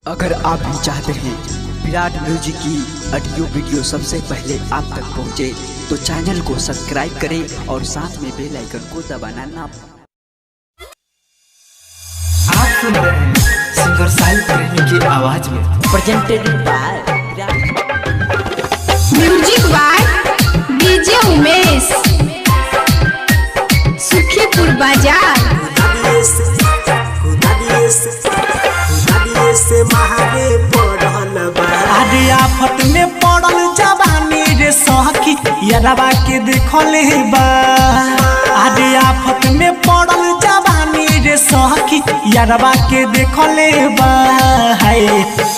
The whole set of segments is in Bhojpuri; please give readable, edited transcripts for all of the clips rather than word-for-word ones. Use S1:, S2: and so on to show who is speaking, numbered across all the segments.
S1: अगर आप भी चाहते हैं विराट म्यूजिक की ऑडियो वीडियो सबसे पहले आप तक पहुंचे तो चैनल को सब्सक्राइब करें और साथ में बेल आइकन को दबाना ना।
S2: आप सुन रहे हैं सिंगर साहिल प्रेमी की आवाज में
S1: presented by
S3: music by DJ Umesh Sukhipur Bazar.
S2: आदि आफत में पड़ल जवानी रे सखी यारवा के देखले बा। आदि आफत में पड़ल जवानी रे सखी यारवा के देखले बा। हाय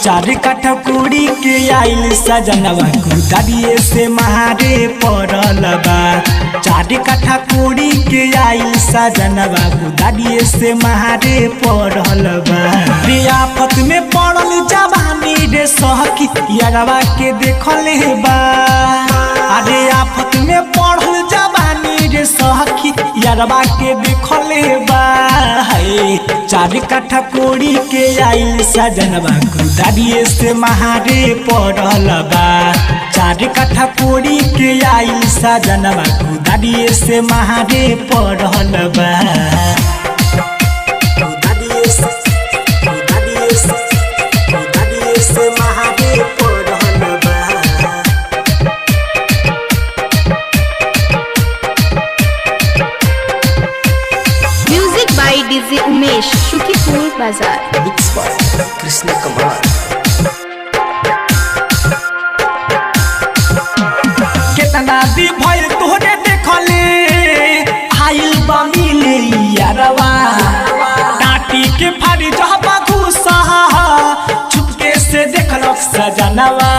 S2: चार काठ कुड़ी के आइल सजनवा गुदारिये से महारे पड़ल बा। चार काठा कुड़ी के आइल सजनवा गुदारिये से महारे पड़ल बा। रे आफत में पड़ल जवानी रे सखी यारवा के देखले बा। अरे आफत में पड़ल जवानी रे सखी यारवा के देखले बा। चार काठा कोड़ी के आइल सजनवा गुदारिये से महारे पड़ल बा। चार काठा कोड़ी के आइल सजनवा गुदारिये से महारे पड़ल बा।
S3: Music by DJ Umesh Sukhipur Bazar.
S1: Mix by Krishna Kumar.
S2: केतना दी भइल तोहरे देखले आइल बा मिले यारवा। टाटी के फाड़ी जहबा घुसा छुपके से देखलक सजनवा।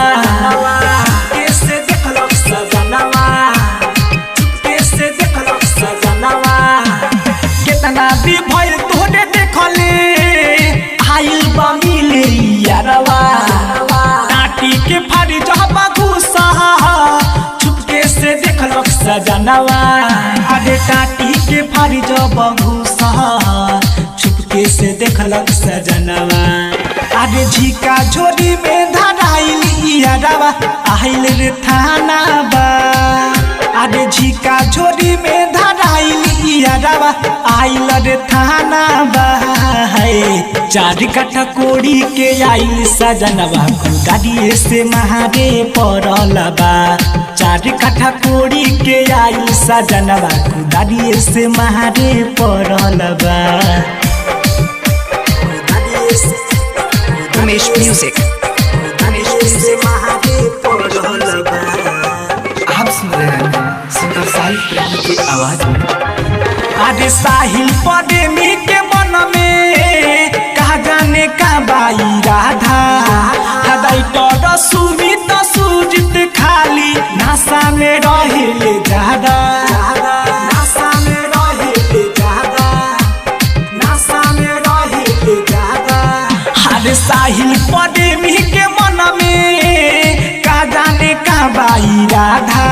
S2: कैसे देखलक सजनवा, छुपके से देखलक सजनवा। केतना दी भइल तोहरे देखले आइल बा मिले यारवा। टाटी के फाड़ी जहबा घुसा छुपके से देखलक सजनवा। अरे टाटी के फाड़ी जहबा घुसा छुपके से देखलक सजनवा। अरे झिका झोरी में धराइल यारवा आइल रे थाना बा। अरे झिका झोरी में धराइल यारवा आइल रे थाना बा। चार काठा कोड़ी के आइल सजनवा गुदारिये से महारे पड़ल बा। चार काठा कोड़ी के आइल सजनवा गुदारिये से महारे पड़ल बा।
S1: उमेश म्यूजिक।
S2: आप सुन रहे हैं सिंगर साहिल प्रेमी की आवाज में। अरे साहिल प्रेमी के मन में कहा जाने का बाई राधा। हदाई तो सुमित सुजित खाली नासा में रहेले ज्यादा। नासा में रहेले ज्यादा, नासा में रहेले ज्यादा। अरे साहिल प्रेमी के मन में का जाने का बाई राधा।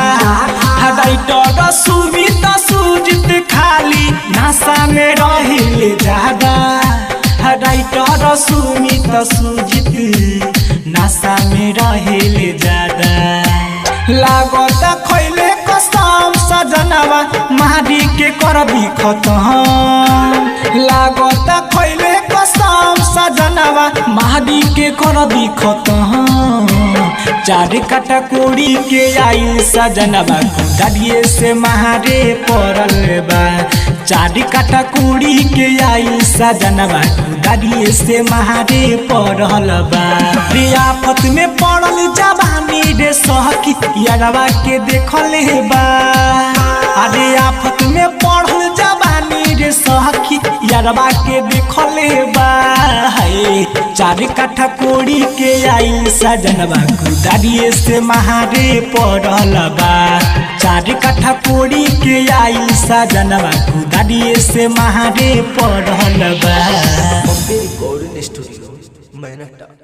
S2: हदाई तो सुमित सुजित खाली नासा में रहेले ज्यादा। हदाई तो सुमित सुजित नासा में रहेले ज्यादा। लागत खैले कसम सजनवा मारी के करबी खत्म। लागत खैले कसम सजनवा मारी के करबी खत्म। चार काठा कोड़ी के आइल सजनवा गुदारिये से महारे पड़ल बा। चार काठा कोड़ी के आइल सजनवा गुदारिये से महारे पड़ल बा। रे आफत में पड़ल जवानी रे सखी यारवा के देखले बा। अरे आफत में पड़ल जवानी रे सखी यारवा के देखले बा। चार काठा कोड़ी के आइल सजनवा गुदारिये से महारे पड़ल बा। चार काठा कोड़ी के आइल सजनवा गुदारिये से महारे पड़ल बा।
S1: बॉम्बे रिकॉर्डिंग स्टूडियो मेहनत।